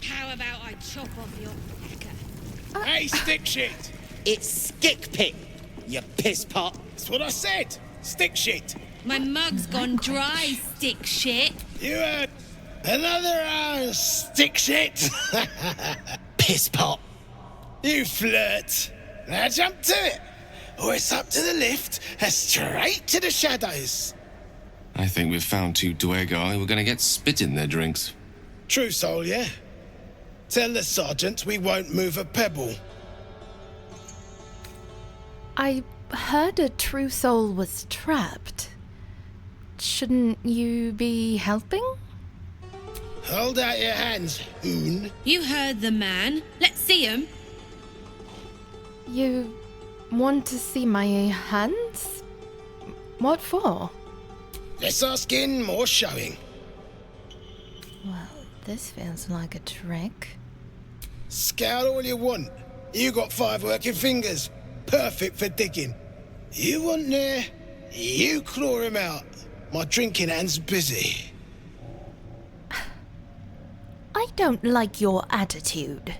How about I chop off your pecker? Hey, stick shit! It's stick pit, you piss pot. That's what I said. Stick shit. My mug's gone dry, stick shit. You heard. Another stick shit. Piss pot. You flirt. Now jump to it. Or it's up to the lift and straight to the shadows. I think we've found two Duergar who are going to get spit in their drinks. True soul, yeah? Tell the sergeant we won't move a pebble. I heard a true soul was trapped. Shouldn't you be helping? Hold out your hands, hoon. You heard the man. Let's see him. You want to see my hands? What for? Less asking, more showing. Well, this feels like a trick. Scout all you want. You got 5 working fingers. Perfect for digging. You want there, you claw him out. My drinking hand's busy. I don't like your attitude.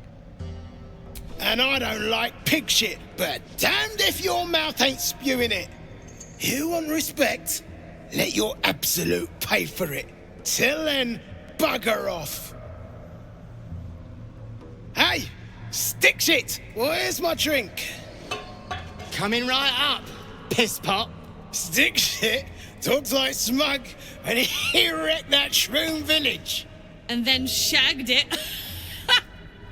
And I don't like pig shit, but damned if your mouth ain't spewing it. You want respect? Let your absolute pay for it. Till then, bugger off. Hey, stick shit! Where's my drink? Coming right up, piss pot. Stick shit talks like smug, and he wrecked that shroom village. And then shagged it.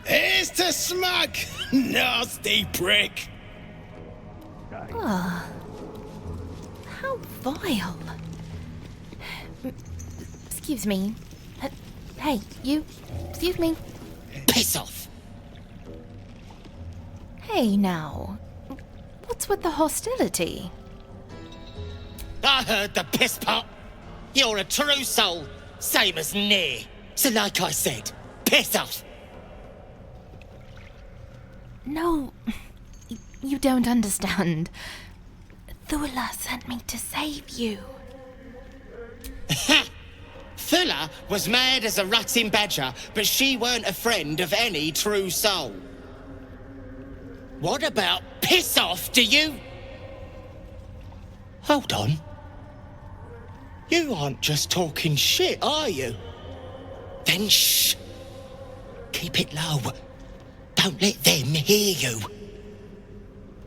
Here's to smug, nasty prick. Ah, how vile. Excuse me. Hey, you. Excuse me. Piss off. Hey now. What's with the hostility? I heard the piss pot. You're a true soul, same as near. So like I said, piss off. No, you don't understand. Thula sent me to save you. Thula was mad as a rutting badger, but she weren't a friend of any true soul. What about piss off, do you? Hold on. You aren't just talking shit, are you? Then shh. Keep it low. Don't let them hear you.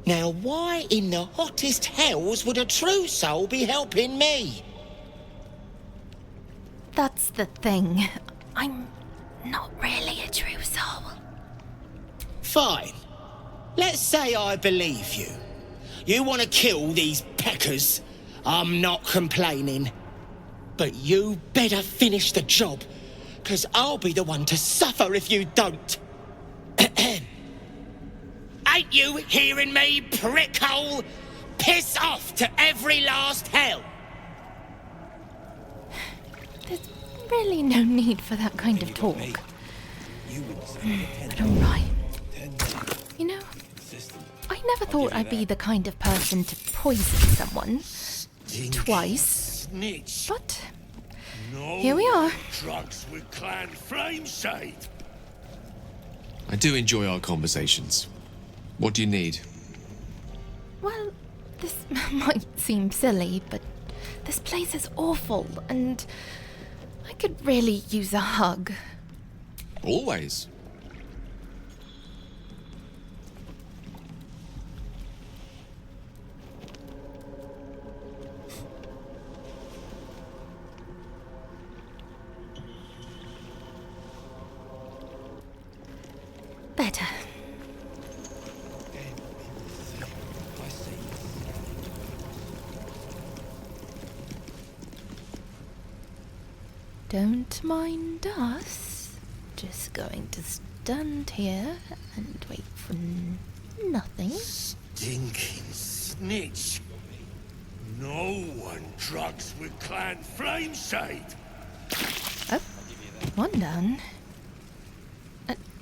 Now, why in the hottest hells would a true soul be helping me? That's the thing. I'm not really a true soul. Fine. Let's say I believe you. You want to kill these peckers. I'm not complaining. But you better finish the job, 'cause I'll be the one to suffer if you don't. Ain't you hearing me, prickhole? Piss off to every last hell! There's really no need for that kind of talk. But all right. You know, I never thought I'd be the kind of person to poison someone twice. Snitch. But here we are. Drugs with Clan Flameshade. I do enjoy our conversations. What do you need? Well, this might seem silly, but this place is awful, and I could really use a hug. Always. Better. Don't mind us. Just going to stand here and wait for nothing. Stinking snitch. No one drugs with Clan Flameshade. Oh, one down.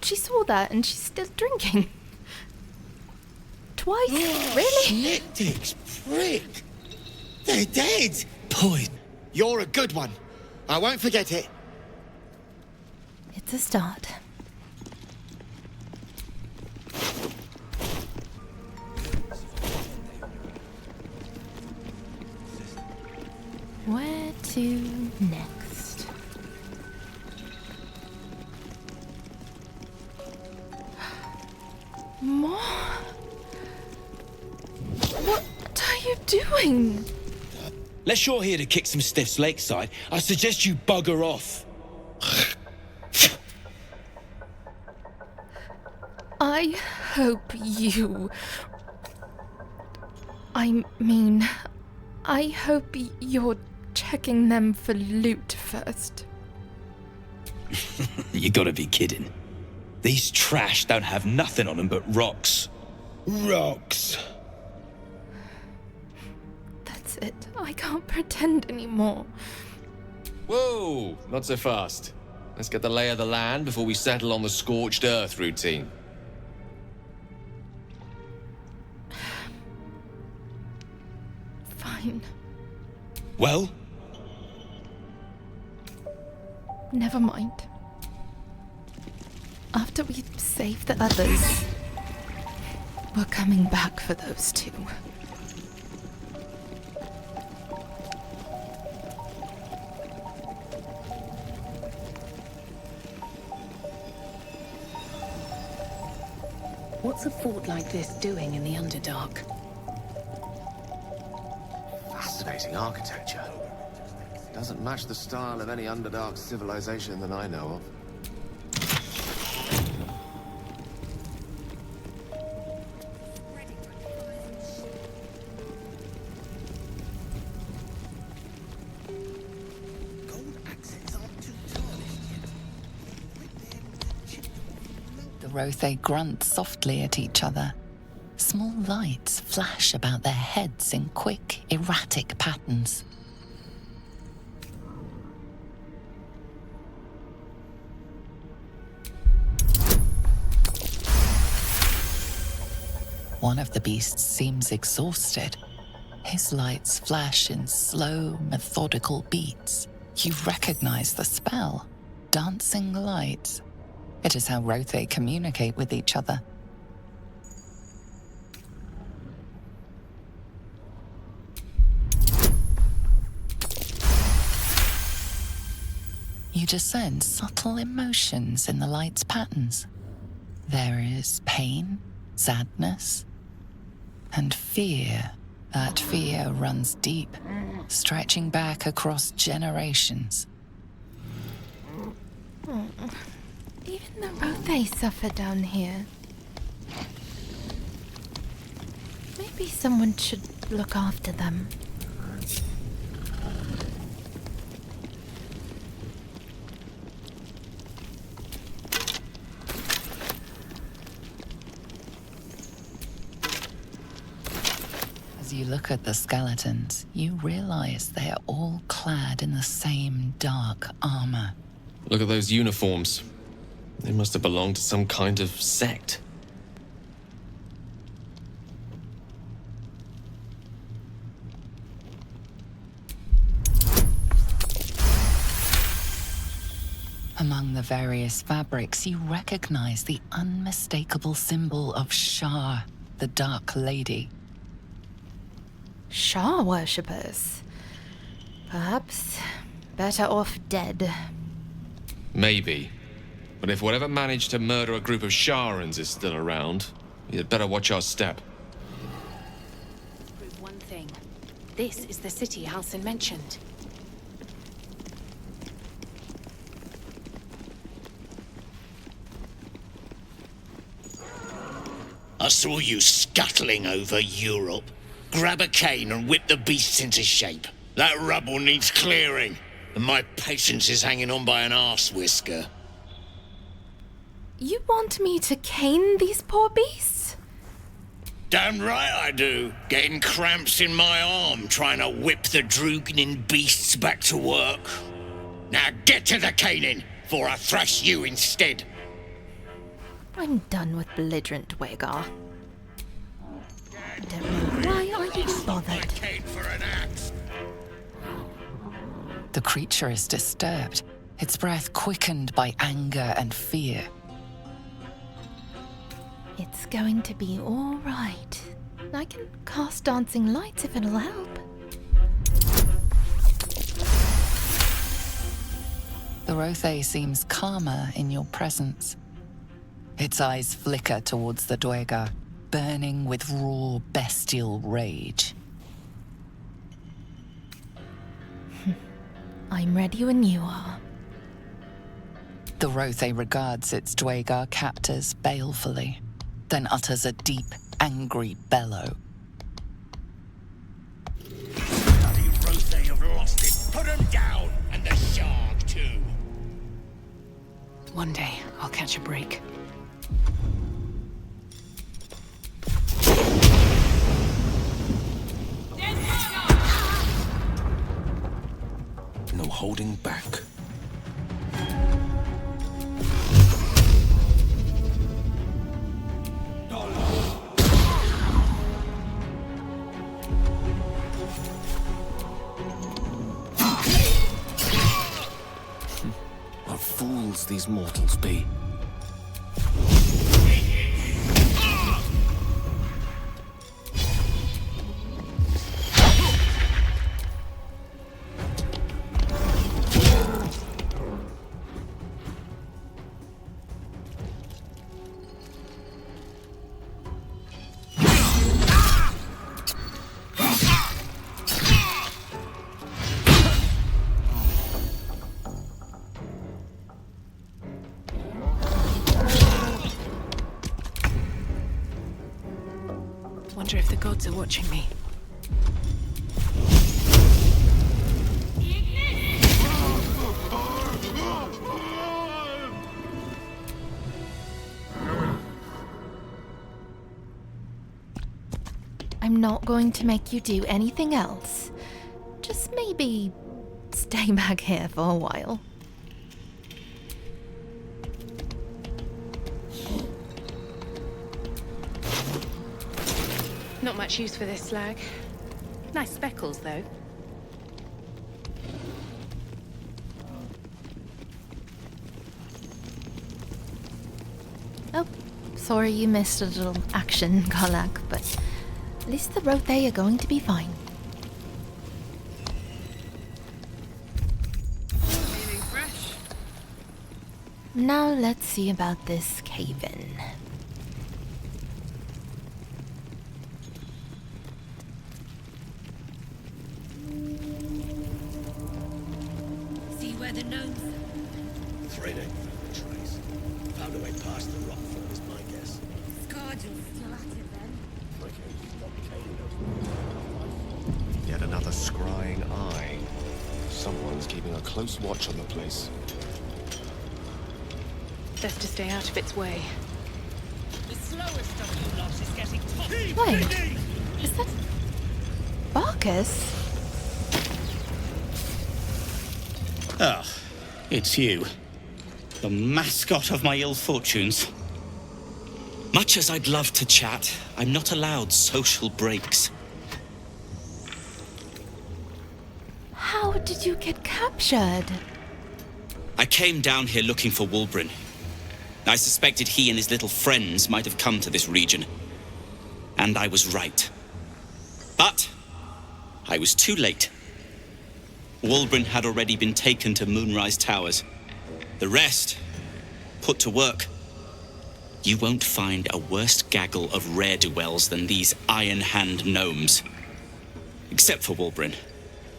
She saw that and she's still drinking. Twice? Really? Snit-dicks, prick. They're dead. Boy, you're a good one. I won't forget it. It's a start. to next? More? What are you doing? Unless you're here to kick some stiffs lakeside, I suggest you bugger off. I hope you... I hope you're checking them for loot first. You gotta be kidding. These trash don't have nothing on them but rocks. Rocks. That's it. I can't pretend anymore. Whoa, not so fast. Let's get the lay of the land before we settle on the scorched earth routine. Fine. Well? Never mind. After we save the others, we're coming back for those two. What's a fort like this doing in the Underdark? Fascinating architecture. Doesn't match the style of any Underdark civilization that I know of. The Rothe grunt softly at each other. Small lights flash about their heads in quick, erratic patterns. One of the beasts seems exhausted. His lights flash in slow, methodical beats. You recognize the spell. Dancing lights. It is how Rothe communicate with each other. You discern subtle emotions in the light's patterns. There is pain, sadness, and fear. That fear runs deep, stretching back across generations. Even the Rothe suffer down here. Maybe someone should look after them. As you look at the skeletons, you realize they are all clad in the same dark armor. Look at those uniforms. They must have belonged to some kind of sect. Among the various fabrics, you recognize the unmistakable symbol of Shar, the Dark Lady. Shah worshippers. Perhaps better off dead. Maybe. But if whatever managed to murder a group of Sharans is still around, you'd better watch our step. Prove one thing. This is the city Halsin mentioned. I saw you scuttling over Europe. Grab a cane and whip the beasts into shape. That rubble needs clearing, and my patience is hanging on by an arse whisker. You want me to cane these poor beasts? Damn right I do. Getting cramps in my arm trying to whip the Drugnin beasts back to work. Now get to the caning, before I thrash you instead. I'm done with belligerent Duergar. I don't know why are you bothered. Cane for an axe. The creature is disturbed, its breath quickened by anger and fear. It's going to be all right. I can cast dancing lights if it'll help. The Rothe seems calmer in your presence. Its eyes flicker towards the Duergar, burning with raw, bestial rage. I'm ready when you are. The Rothe regards its Duergar captors balefully, then utters a deep, angry bellow. Bloody Rothe have lost it. Put them down, and the shark too. One day, I'll catch a break. No holding back. What fools these mortals be. Wonder if the gods are watching me. I'm not going to make you do anything else. Just maybe stay back here for a while. Not much use for this slag. Nice speckles, though. Oh, sorry you missed a little action, Karlak, but at least the Rothe are going to be fine. Feeling fresh? Now let's see about this cave-in. See where the gnomes are? Afraid ain't found the trace. Found a way past the rock fall is my guess. Scarred will flatter them. Yet another scrying eye. Someone's keeping a close watch on the place. Best to stay out of its way. The slowest of you lot is getting top. Wait, is that Barkus? Ah, it's you. The mascot of my ill fortunes. Much as I'd love to chat, I'm not allowed social breaks. How did you get captured? I came down here looking for Wulbren. I suspected he and his little friends might have come to this region. And I was right. But I was too late. Wulbren had already been taken to Moonrise Towers. The rest, put to work. You won't find a worse gaggle of rare-dwells than these Ironhand gnomes. Except for Wulbren,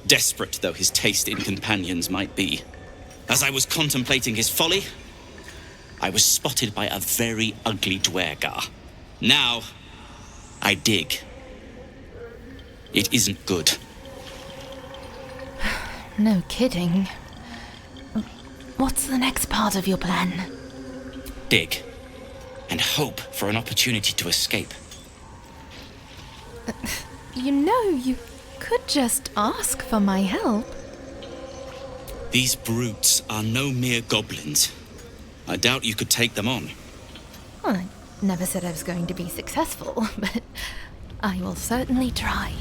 desperate though his taste in companions might be. As I was contemplating his folly, I was spotted by a very ugly Duergar. Now, I dig. It isn't good. No kidding. What's the next part of your plan? Dig. And hope for an opportunity to escape. You know, you could just ask for my help. These brutes are no mere goblins. I doubt you could take them on. Well, I never said I was going to be successful, but I will certainly try.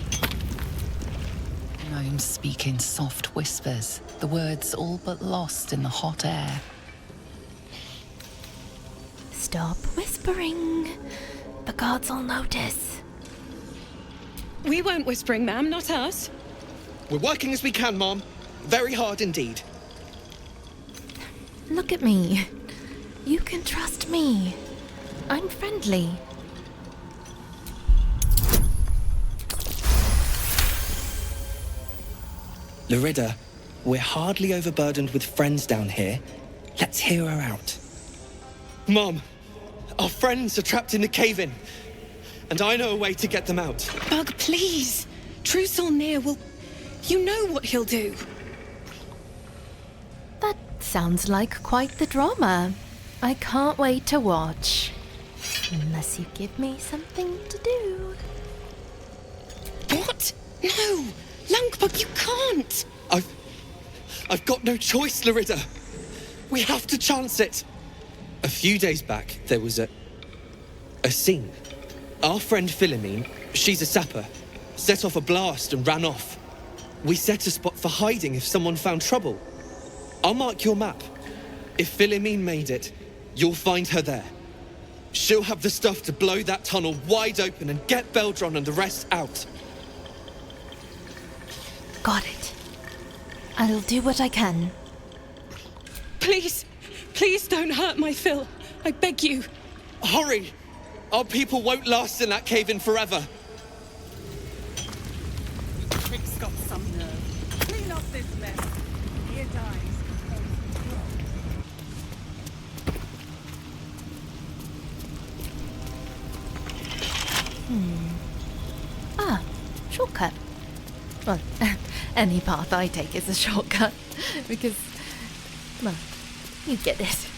Gnomes speak in soft whispers, the words all but lost in the hot air. Stop whispering. The guards will notice. We weren't whispering, ma'am, not us. We're working as we can, Mom. Very hard indeed. Look at me. You can trust me. I'm friendly. Larida, we're hardly overburdened with friends down here. Let's hear her out. Mom, our friends are trapped in the cave-in, and I know a way to get them out. Bug, please. Truth's near will... You know what he'll do. That sounds like quite the drama. I can't wait to watch. Unless you give me something to do. What? No! Langbug, you can't! I've got no choice, Larida. We have to chance it. A few days back, there was a scene. Our friend Philomene, she's a sapper, set off a blast and ran off. We set a spot for hiding if someone found trouble. I'll mark your map. If Philomene made it, you'll find her there. She'll have the stuff to blow that tunnel wide open and get Baldur and the rest out. Got it. I'll do what I can. Please, please don't hurt my Phil. I beg you. Hurry! Our people won't last in that cave-in forever. Trick's got some nerve. Clean up this mess. Here dies. Shortcut. Well, any path I take is a shortcut, because, well, you get it.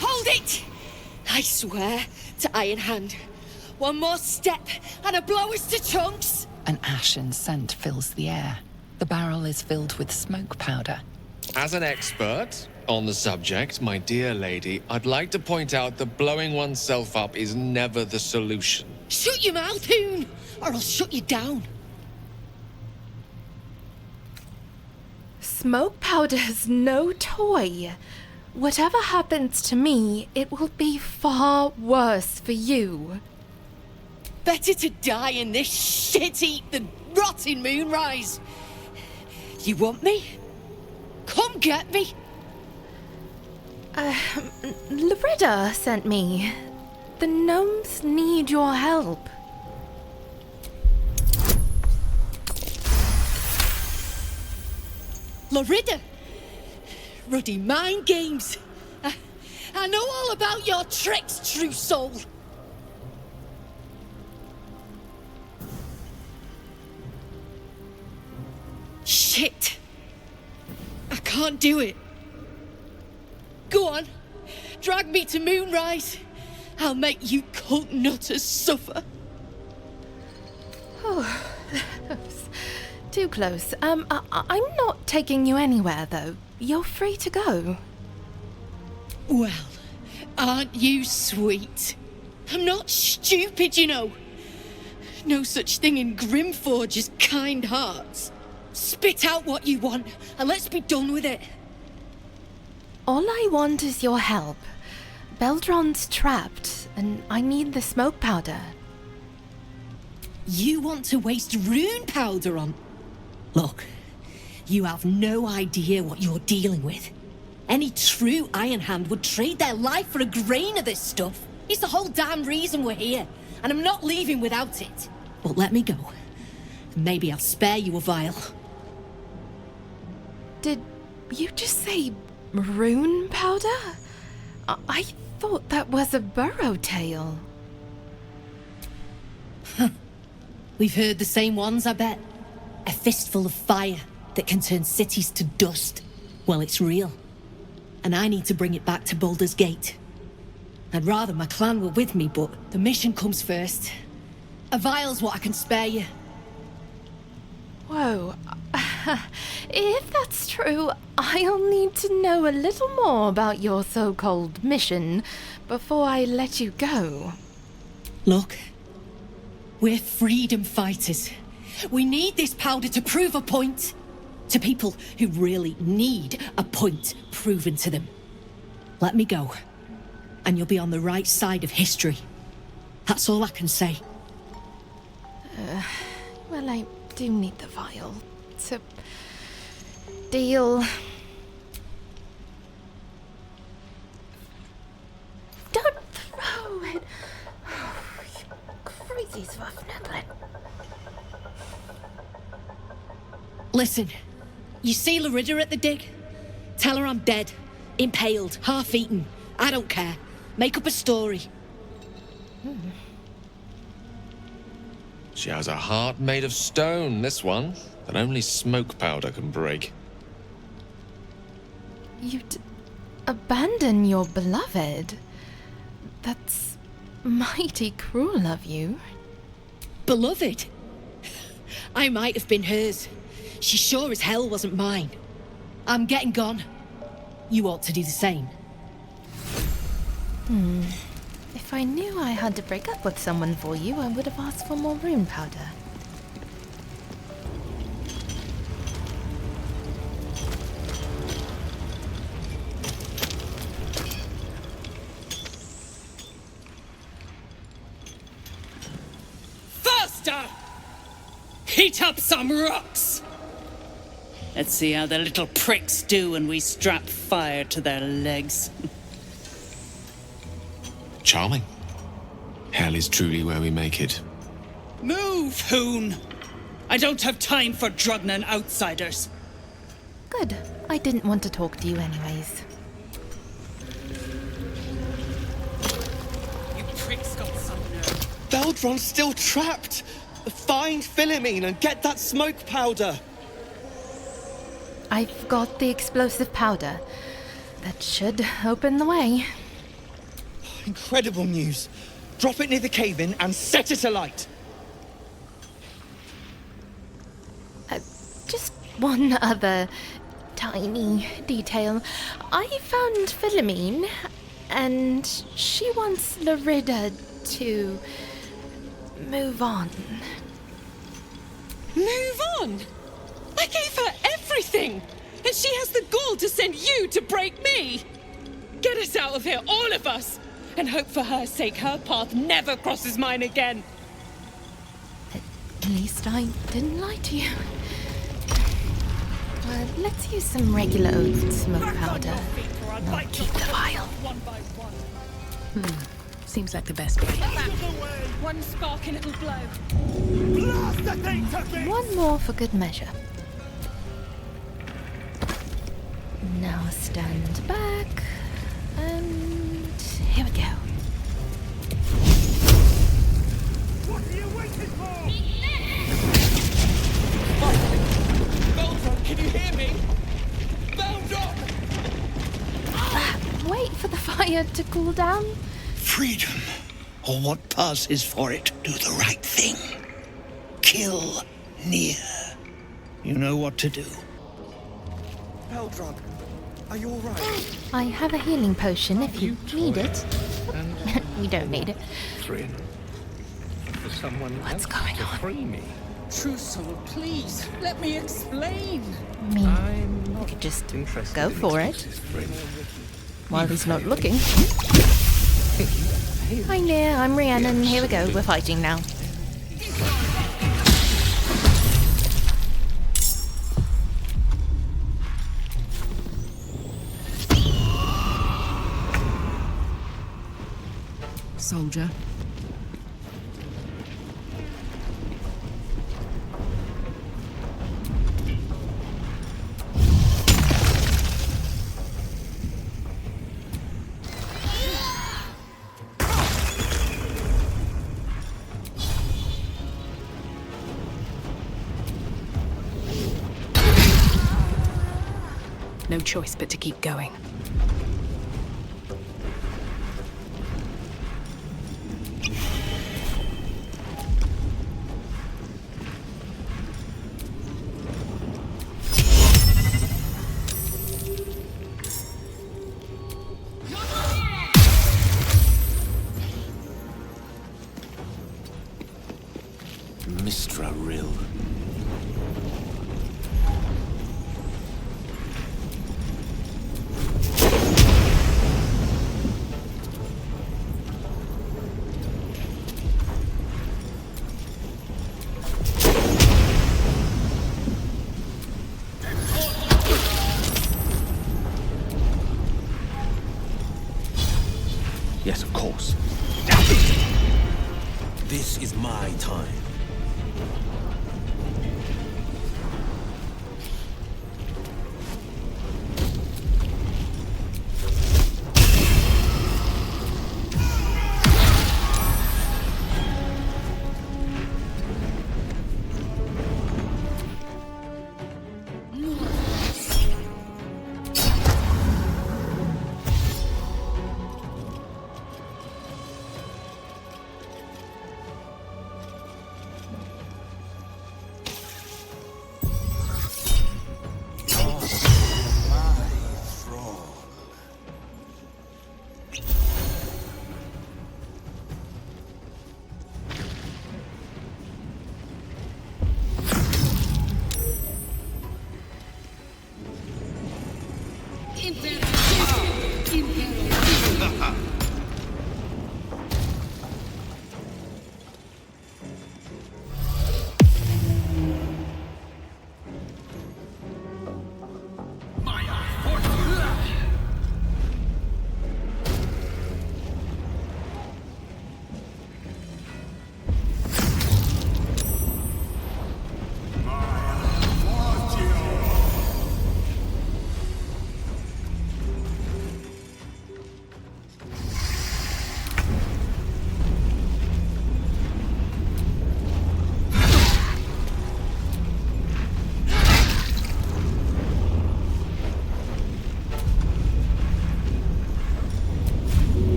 Hold it! I swear to Ironhand. One more step and a blow us to chunks! An ashen scent fills the air. The barrel is filled with smoke powder. As an expert on the subject, my dear lady, I'd like to point out that blowing oneself up is never the solution. Shut your mouth, Hoon, or I'll shut you down. Smoke powder's no toy. Whatever happens to me, it will be far worse for you. Better to die in this shit heap than rot in Moonrise. You want me? Come get me. Larida sent me. The gnomes need your help. Larida? Ruddy mind games. I know all about your tricks, true soul. Shit. I can't do it. Go on. Drag me to Moonrise. I'll make you cult nutters suffer. Oh, that was too close. I'm not taking you anywhere, though. You're free to go. Well, aren't you sweet? I'm not stupid, you know. No such thing in Grimforge as kind hearts. Spit out what you want, and let's be done with it. All I want is your help. Beldron's trapped, and I need the smoke powder. You want to waste rune powder on? Look, you have no idea what you're dealing with. Any true Ironhand would trade their life for a grain of this stuff. It's the whole damn reason we're here, and I'm not leaving without it. But let me go. Maybe I'll spare you a vial. Did you just say rune powder? I thought that was a burrow-tale. We've heard the same ones, I bet. A fistful of fire that can turn cities to dust. Well, it's real. And I need to bring it back to Baldur's Gate. I'd rather my clan were with me, but the mission comes first. A vial's what I can spare you. Whoa. If that's true, I'll need to know a little more about your so-called mission before I let you go. Look, we're freedom fighters. We need this powder to prove a point. To people who really need a point proven to them. Let me go. and you'll be on the right side of history. That's all I can say. Well, I do need the vial. So, deal. Don't throw it. Oh, you crazy swaffnadlin. Listen, you see Larida at the dig? Tell her I'm dead, impaled, half-eaten. I don't care. Make up a story. She has a heart made of stone, this one, that only smoke powder can break. You'd abandon your beloved? That's mighty cruel of you. Beloved? I might have been hers. She sure as hell wasn't mine. I'm getting gone. You ought to do the same. If I knew I had to break up with someone for you, I would have asked for more rune powder. Faster! Heat up some rocks! Let's see how the little pricks do when we strap fire to their legs. Charming. Hell is truly where we make it. Move, Hoon! I don't have time for Drugnan outsiders. Good. I didn't want to talk to you anyways. You pricks got some nerve. Baldron's still trapped! Find Philomene and get that smoke powder! I've got the explosive powder. That should open the way. Incredible news. Drop it near the cave-in and set it alight. Just one other tiny detail. I found Philomene, and she wants Larida to move on. Move on? I gave her everything, and she has the gall to send you to break me. Get us out of here, all of us, and hope for her sake her path never crosses mine again. At least I didn't lie to you. Let's use some regular old smoke powder. I'll keep the vial. Seems like the best way. One spark and it'll blow. Blast the thing to bits! One more for good measure. Now stand back, and here we go. What are you waiting for? Baldur, can you hear me? Baldur! Wait for the fire to cool down. Freedom, or what passes for it, do the right thing. Kill near. You know what to do. Baldur, are you alright? I have a healing potion if you need it. We don't need it. For someone What's going on? free me. True soul, please, let me explain. You could just go for it. While he's not looking. Hi there, I'm Rhiannon. Here we go, we're fighting now. Soldier. No choice but to keep going. Mistra Rill. This is my time.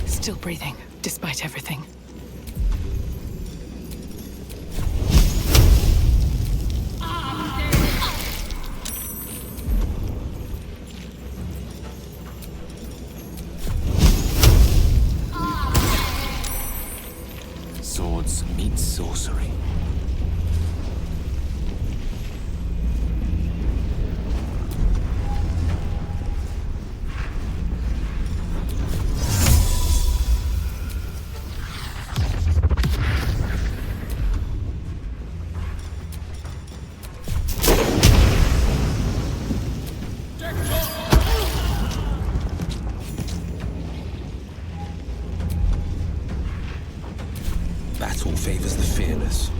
Still breathing, despite everything. Swords meet sorcery. Battle favors the fearless.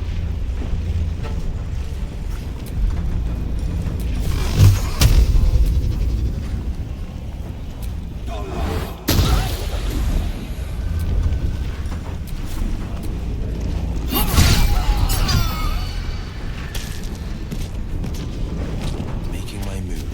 Making my move.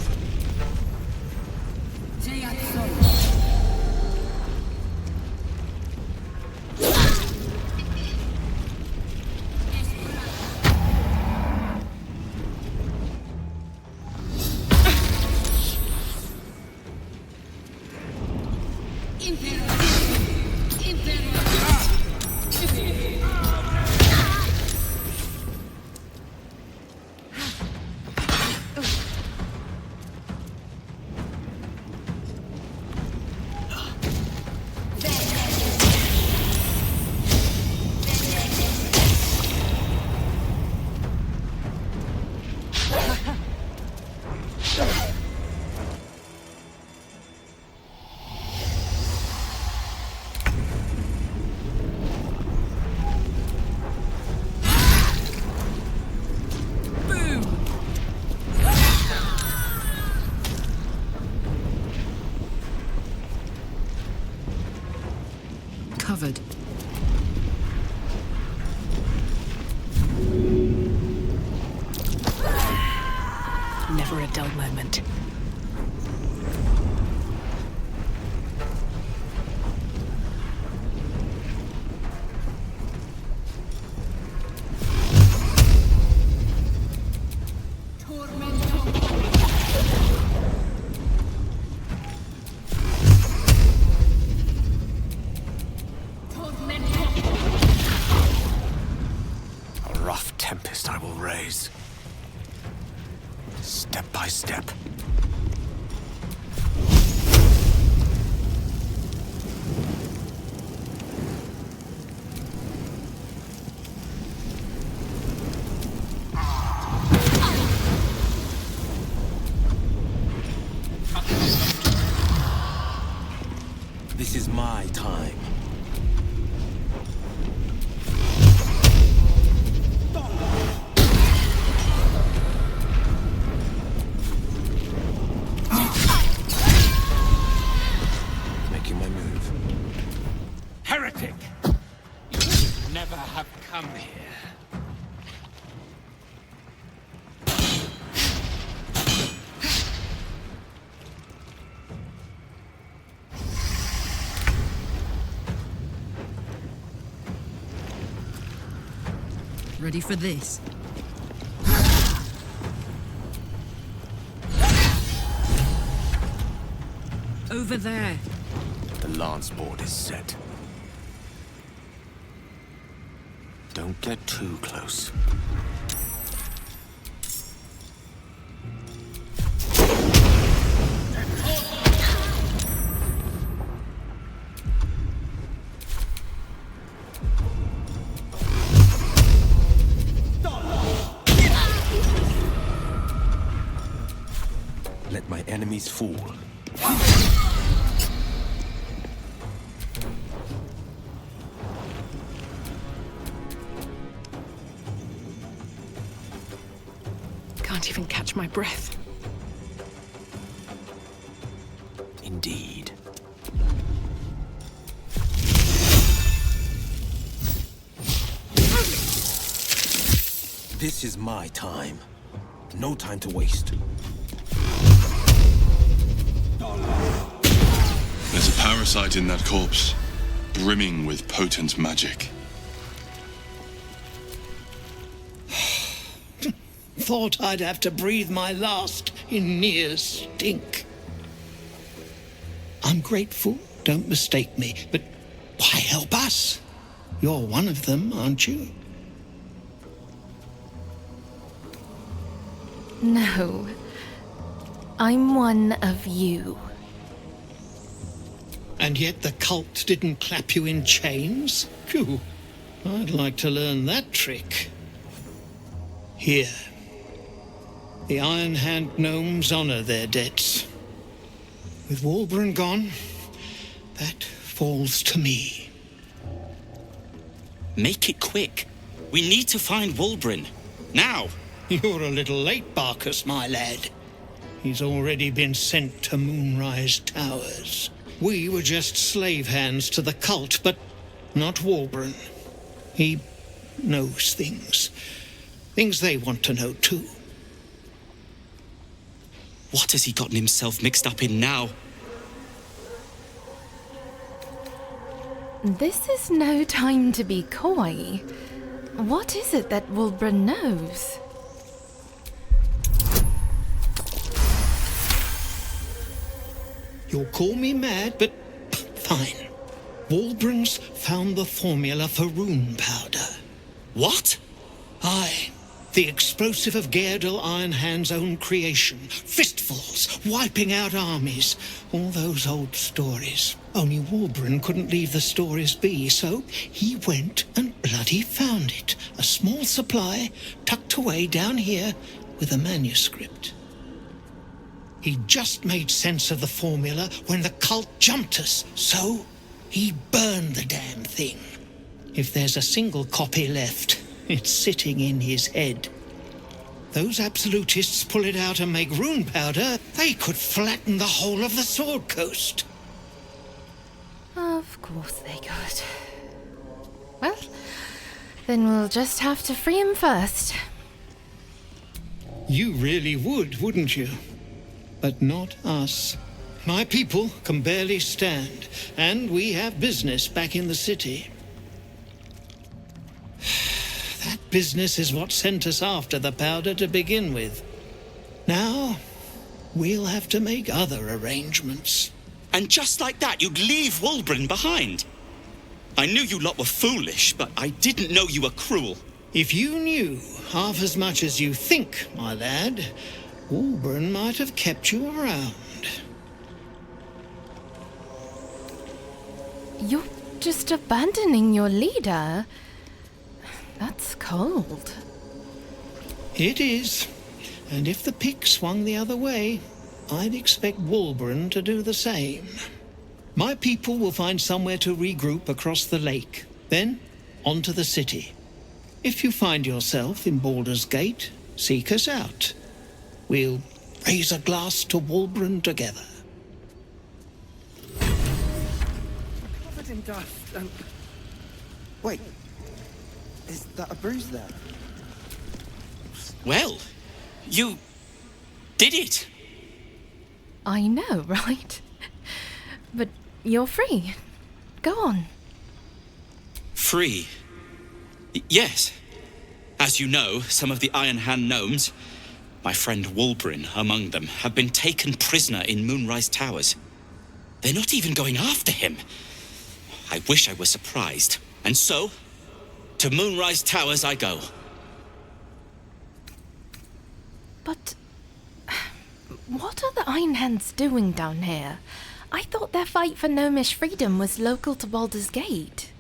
Covered. Never a dull moment. A rough tempest I will raise. Step by step. This is my time. Making my move. Heretic! You should never have come here. Ready for this? Over there. The lance board is set. Don't get too close. Let my enemies fall. Can't even catch my breath. Indeed. This is my time. No time to waste. There's a parasite in that corpse, brimming with potent magic. Thought I'd have to breathe my last in near stink. I'm grateful, don't mistake me, but why help us? You're one of them, aren't you? No. I'm one of you. And yet the cult didn't clap you in chains? Phew. I'd like to learn that trick. Here. The Ironhand gnomes honor their debts. With Walburn gone, that falls to me. Make it quick. We need to find Walburn. Now! You're a little late, Barkus, my lad. He's already been sent to Moonrise Towers. We were just slave hands to the cult, but not Walburn. He knows things. Things they want to know, too. What has he gotten himself mixed up in now? This is no time to be coy. What is it that Walburn knows? You'll call me mad, but fine. Walburn's found the formula for runepowder. What? Aye. The explosive of Gaerdal Ironhand's own creation. Fistfuls, wiping out armies. All those old stories. Only Walburn couldn't leave the stories be, so he went and bloody found it. A small supply, tucked away down here with a manuscript. He just made sense of the formula when the cult jumped us, so he burned the damn thing. If there's a single copy left, it's sitting in his head. Those absolutists pull it out and make runepowder, they could flatten the whole of the Sword Coast. Of course they could. Well, then we'll just have to free him first. You really would, wouldn't you? But not us. My people can barely stand, and we have business back in the city. That business is what sent us after the powder to begin with. Now, we'll have to make other arrangements. And just like that, you'd leave Walburn behind. I knew you lot were foolish, but I didn't know you were cruel. If you knew half as much as you think, my lad, Walburn might have kept you around. You're just abandoning your leader. That's cold. It is. And if the pick swung the other way, I'd expect Walburn to do the same. My people will find somewhere to regroup across the lake, then on to the city. If you find yourself in Baldur's Gate, seek us out. We'll raise a glass to Wulbren together. Covered in dust and... Wait, is that a bruise there? Well, you did it. I know, right? But you're free. Go on. Free? Yes. As you know, some of the Ironhand gnomes, my friend Wulbren among them, have been taken prisoner in Moonrise Towers. They're not even going after him. I wish I were surprised. And so, to Moonrise Towers I go. But... what are the Ironhands doing down here? I thought their fight for gnomish freedom was local to Baldur's Gate.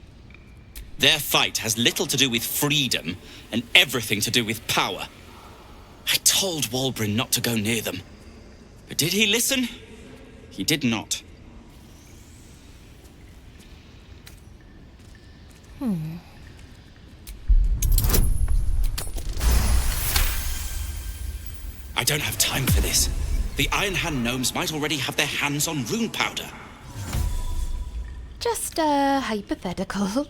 Their fight has little to do with freedom and everything to do with power. I told Wulbren not to go near them. But did he listen? He did not. I don't have time for this. The Ironhand gnomes might already have their hands on runepowder. Just hypothetical.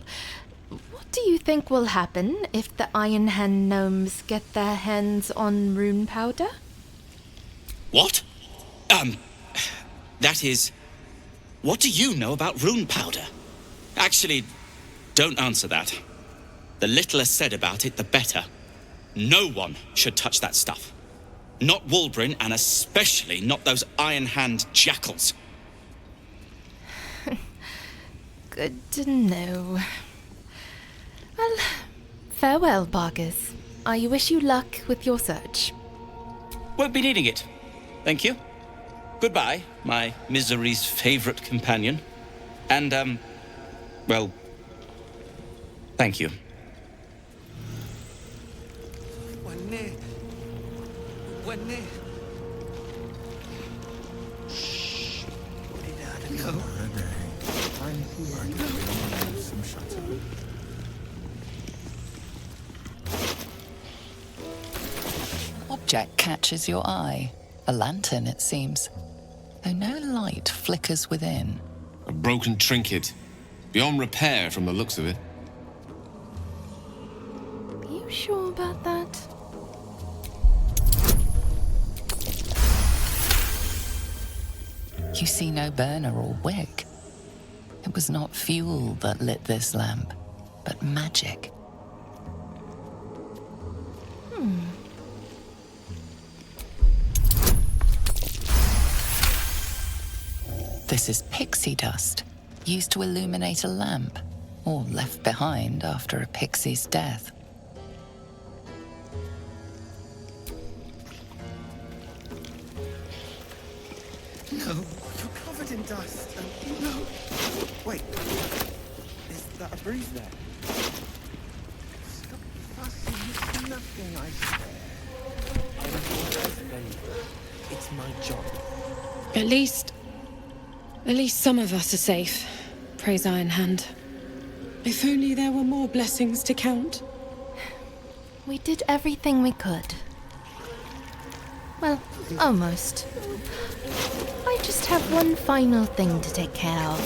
What do you think will happen if the Ironhand gnomes get their hands on runepowder? What? That is... What do you know about runepowder? Actually, don't answer that. The littler said about it, the better. No one should touch that stuff. Not Wulbren, and especially not those Ironhand jackals. Good to know. Well, farewell, Bargers. I wish you luck with your search. Won't be needing it. Thank you. Goodbye, my misery's favorite companion. And, well, thank you. Object catches your eye. A lantern, it seems. Though no light flickers within. A broken trinket. Beyond repair from the looks of it. Are you sure about that? You see no burner or wick. It was not fuel that lit this lamp, but magic. This is pixie dust, used to illuminate a lamp, or left behind after a pixie's death. No, you're covered in dust. No. Wait, is that a bruise there? Stop fussing, it's nothing, I swear. I'm your husband. It's my job. At least some of us are safe. Praise Ironhand. If only there were more blessings to count. We did everything we could. Well, almost. I just have one final thing to take care of.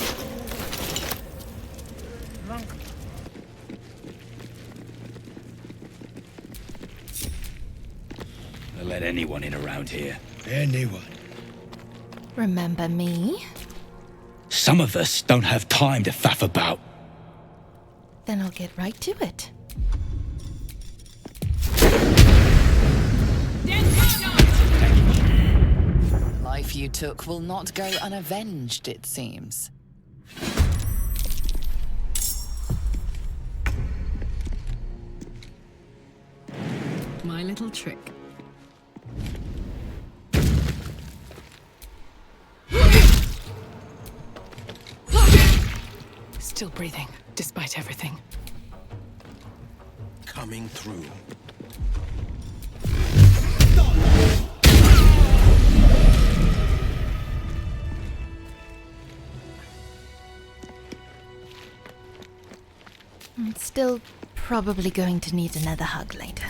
They'll let anyone in around here. Anyone. Remember me? Some of us don't have time to faff about. Then I'll get right to it. Life you took will not go unavenged, it seems. My little trick. Still breathing, despite everything. Coming through. I'm still probably going to need another hug later.